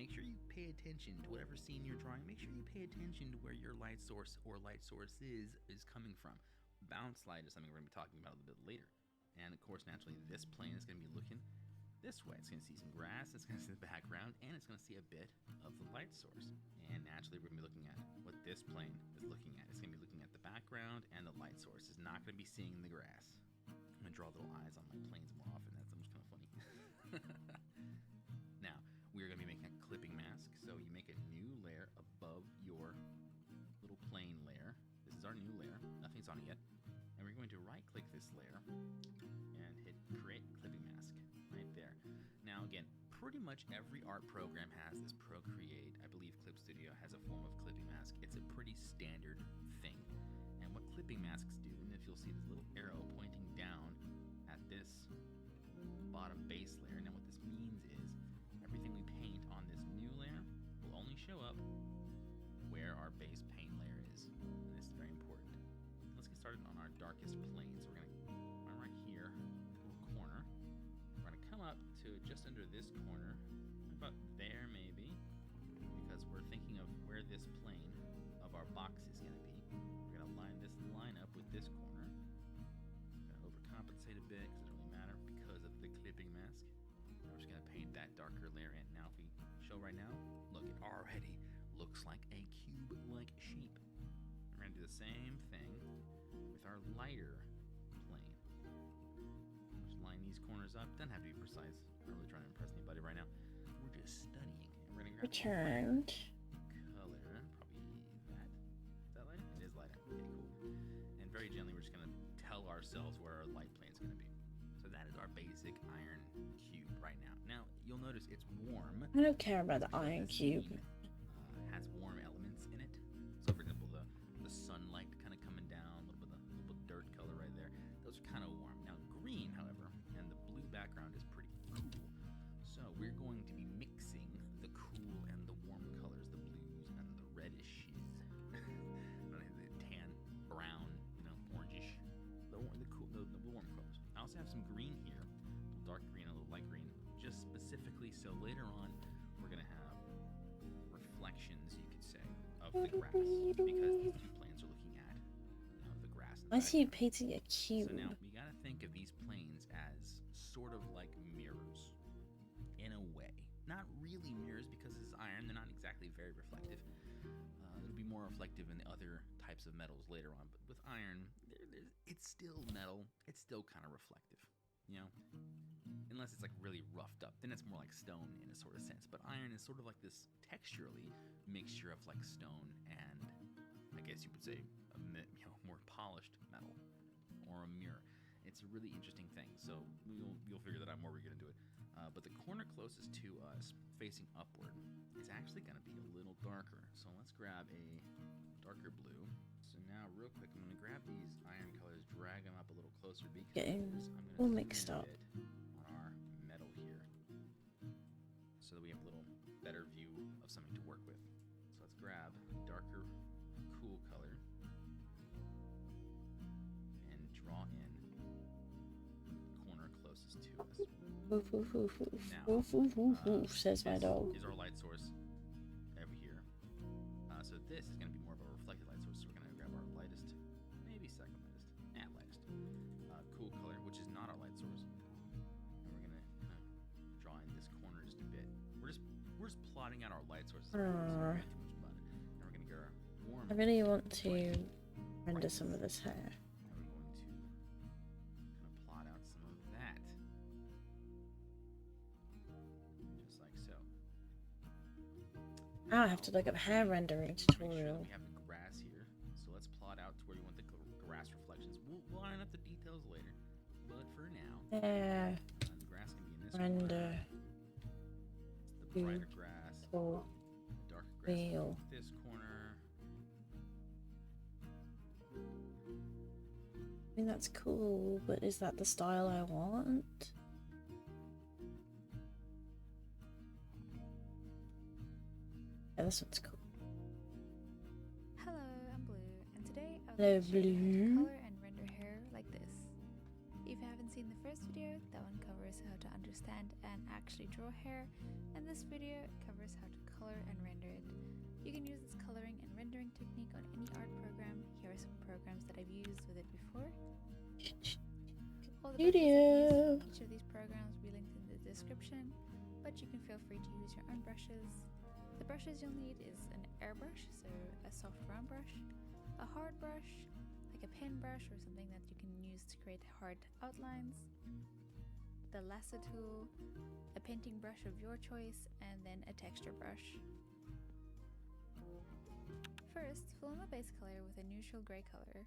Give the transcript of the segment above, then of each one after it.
make sure you pay attention to whatever scene you're drawing. Make sure you pay attention to where your light source or light sources is coming from. Bounce light is something we're going to be talking about a little bit later. And of course, naturally, this plane is going to be looking this way. It's going to see some grass, it's going to see the background, and it's going to see a bit of the light source. And naturally, we're going to be looking at what this plane is looking at. It's going to be looking at the background and the light source. It's not going to be seeing the grass. I'm going to draw little eyes on my planes more often. That's almost kind of funny. Now, we're going to be making a clipping mask. So you make a new layer above your little plane layer. This is our new layer. Nothing's on it yet. And we're going to right-click this layer and hit Create Clipping Mask right there. Now, again, pretty much every art program has this. Procreate, I believe Clip Studio has a form of clipping mask. It's a pretty standard thing. And what clipping masks do, and if you'll see this little arrow pointing down at this bottom base layer, now what this means is everything we paint on this new layer will only show up where our base paint layer is. And this is very important. Let's get started on our darkest plane. So we're going to right here, little corner. We're going to come up to just under this corner, about there maybe, because we're thinking of where this plane of our box is going to be. We're going to line this line up with this corner. Going to overcompensate a bit because it doesn't really matter because of the clipping mask. And we're just going to paint that darker layer in. Now if we show right now, look, it already looks like a cube-like shape. We're going to do the same thing with our lighter plane. Just line these corners up. Doesn't have to be precise. I'm not really trying to impress anybody right now. We're just studying. And we're going to grab Returned. color. Probably that. Is that lighter? It is lighter. Okay, cool. And very gently, we're just going to tell ourselves where our light plane is going to be. So that is our basic iron cube right now. Now, you'll notice it's warm. I don't care about the iron This cube. scene, has warm elements in it. So, for example, the sunlight kind of coming down, a little bit of dirt color right there. Those are kind of warm. Now, green, however, and the blue background is pretty cool. So we're going to be mixing the cool and the warm colors, the blues and the redishes, the tan, brown, orangish, the warm colors. I also have some green here, a little dark green, a little light green, just specifically so later on we're gonna have reflections, you could say, of the grass because these two planes are looking at the grass. I see you painting a cube. So now we gotta think of these planes as sort of like mirrors. In a way, not really mirrors because this is iron. They're not exactly very reflective. It'll be more reflective in the other types of metals later on. But with iron, it's still metal. It's still kind of reflective, unless it's like really roughed up. Then it's more like stone in a sort of sense. But iron is sort of like this texturally mixture of like stone and I guess you would say more polished metal or a mirror. It's a really interesting thing. So you'll figure that out more. We're gonna do it. But the corner closest to us, facing upward, is actually going to be a little darker. So let's grab a darker blue. So now, real quick, I'm going to grab these iron colors, drag them up a little closer because Getting I'm all going to mixed up. on our metal here, so that we have a little better view of something to work with. So let's grab darker, cool color and draw in the corner closest to us. Now, Says my dog. Is our light source over here. So this is going to be more of a reflected light source. So we're going to grab our lightest, maybe second lightest, lightest, cool color, which is not our light source. And we're going to draw in this corner just a bit. We're just plotting out our light sources. So we're not too much about it. And we're going to get our warm. I really want to render some of this hair. And we're going to kind of plot out some of that. Just like so. Now I have to look up hair rendering Make sure that tutorial. we have the grass here. So let's plot out to where you want the grass reflections. We'll iron up the details later. But for now, Hair the grass can be in this render corner. It's the brighter grass. for The darker grass can real. be this corner. I mean, that's cool, but is that the style I want? Yeah, this one's cool. Hello, I'm Blue, and today I would Hello, like to show you how to Blue. color and render hair like this. If you haven't seen the first video, that one covers covers how to understand and actually draw hair, and this video covers how to color and render it. You can use this coloring and rendering technique on any art program. Here are some programs that I've used with it before. All the brushes I've used for each of these programs will be linked in the description, but you can feel free to use your own brushes. The brushes you'll need is an airbrush, so a soft round brush, a hard brush, like a pen brush or something that you can use to create hard outlines, the lasso tool, a painting brush of your choice, and then a texture brush. First, fill in the base color with a neutral grey color.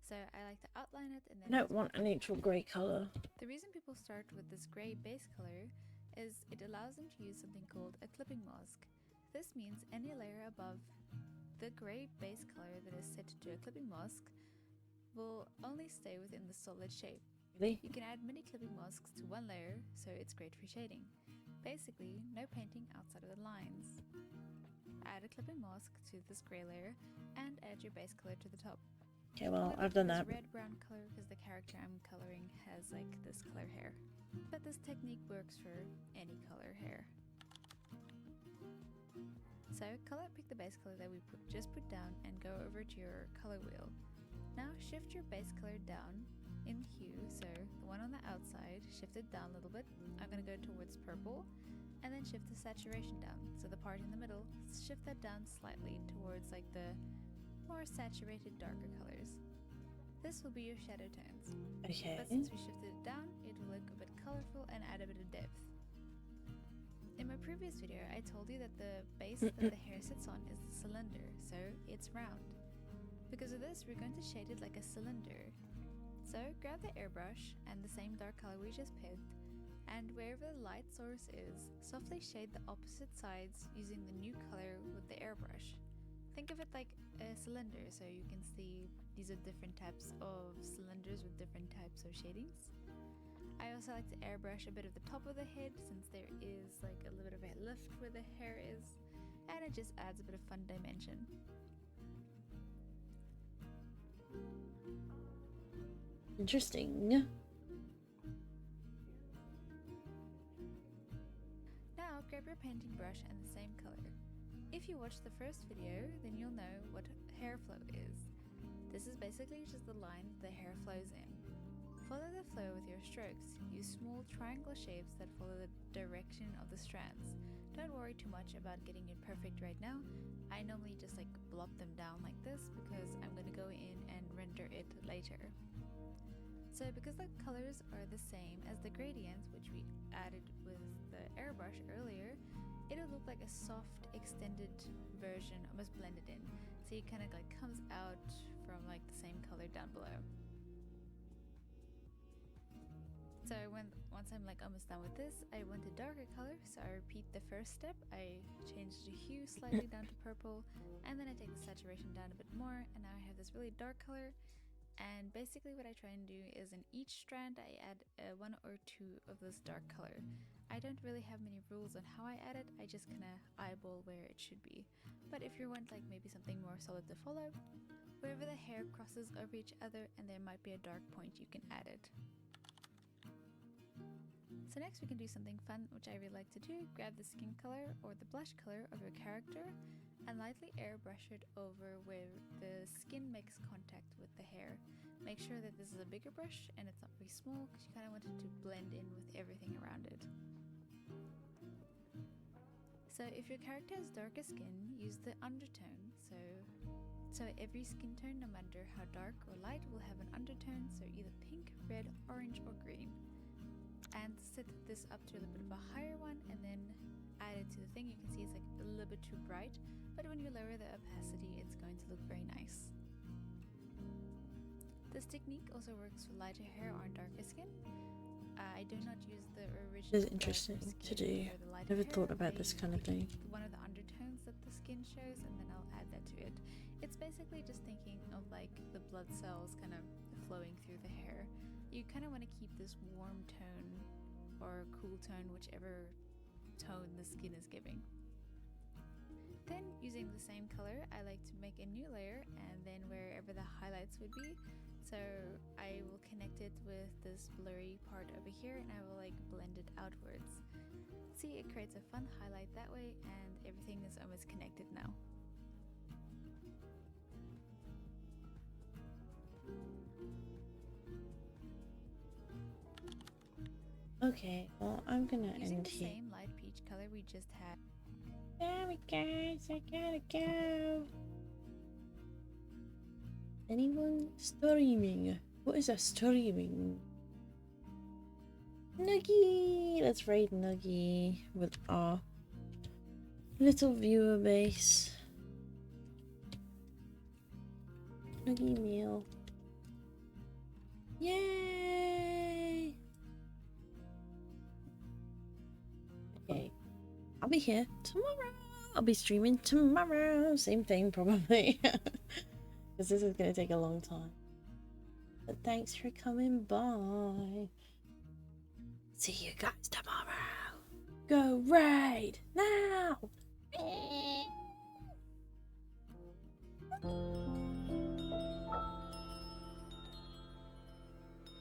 So I like to outline it and then... I don't want a neutral grey colour. The reason people start with this grey base color is it allows them to use something called a clipping mask. This means any layer above the grey base color that is set to a clipping mask will only stay within the solid shape. Really? You can add many clipping masks to one layer, so it's great for shading. Basically, no painting outside of the lines. Add a clipping mask to this grey layer and add your base color to the top. Okay, well, I've done that. Red-brown color because the character I'm coloring has like this color hair. But this technique works for any color hair. So pick the base color that we just put down and go over to your color wheel. Now shift your base color down in hue, so the one on the outside, shift it down a little bit. I'm going to go towards purple, and then shift the saturation down. So the part in the middle, shift that down slightly towards like the more saturated darker colors. This will be your shadow tones. Okay. But since we shifted it down, it will look a bit colorful and add a bit of depth. In my previous video, I told you that the base that the hair sits on is the cylinder, so it's round. Because of this, we're going to shade it like a cylinder. So grab the airbrush and the same dark color we just picked, and wherever the light source is, softly shade the opposite sides using the new color with the airbrush. Think of it like a cylinder, so you can see these are different types of cylinders with different types of shadings. I also like to airbrush a bit of the top of the head, since there is like a little bit of a lift where the hair is, and it just adds a bit of fun dimension. Interesting. Now grab your painting brush and the same color. If you watched the first video, then you'll know what hair flow is. This is basically just the line the hair flows in. Follow the flow with your strokes. Use small triangle shapes that follow the direction of the strands. Don't worry too much about getting it perfect right now. I normally just like blob them down like this because I'm going to go in and render it later. So because the colors are the same as the gradients, which we added with the airbrush earlier, it'll look like a soft extended version, almost blended in. So it kind of like comes out from like the same color down below. So once I'm like almost done with this, I want a darker color, so I repeat the first step. I change the hue slightly down to purple, and then I take the saturation down a bit more, and now I have this really dark color. And basically what I try and do is in each strand I add one or two of this dark color. I don't really have many rules on how I add it, I just kind of eyeball where it should be. But if you want like maybe something more solid to follow, wherever the hair crosses over each other and there might be a dark point, you can add it. So next we can do something fun, which I really like to do. Grab the skin color or the blush color of your character and lightly airbrush it over where the skin makes contact with the hair. Make sure that this is a bigger brush and it's not very small, because you kind of want it to blend in with everything around it. So if your character has darker skin, use the undertone. So every skin tone, no matter how dark or light, will have an undertone, so either pink, red, orange, or green. And set this up to a little bit of a higher one and then add it to the thing. You can see it's like a little bit too bright, but when you lower the opacity, it's going to look very nice. This technique also works for lighter hair or darker skin. I do not use the original. This is interesting to do. Never thought about this kind of thing. One of the undertones that the skin shows, and then I'll add that to it. It's basically just thinking of like the blood cells kind of flowing through the hair. You kind of want to keep this warm tone or cool tone, whichever tone the skin is giving. Then using the same color, I like to make a new layer, and then wherever the highlights would be, So I will connect it with this blurry part over here and I will like blend it outwards. See, it creates a fun highlight that way and everything is almost connected now. Okay, well, I'm gonna Using end the here. same light peach color we just had. Sorry guys, I gotta go. Anyone streaming? What is a streaming? Nuggy! Let's raid Nuggy with our little viewer base. Nuggy meal. Yay! Okay, I'll be here tomorrow. I'll be streaming tomorrow. Same thing, probably. Because this is going to take a long time. But thanks for coming by. See you guys tomorrow. Go raid now!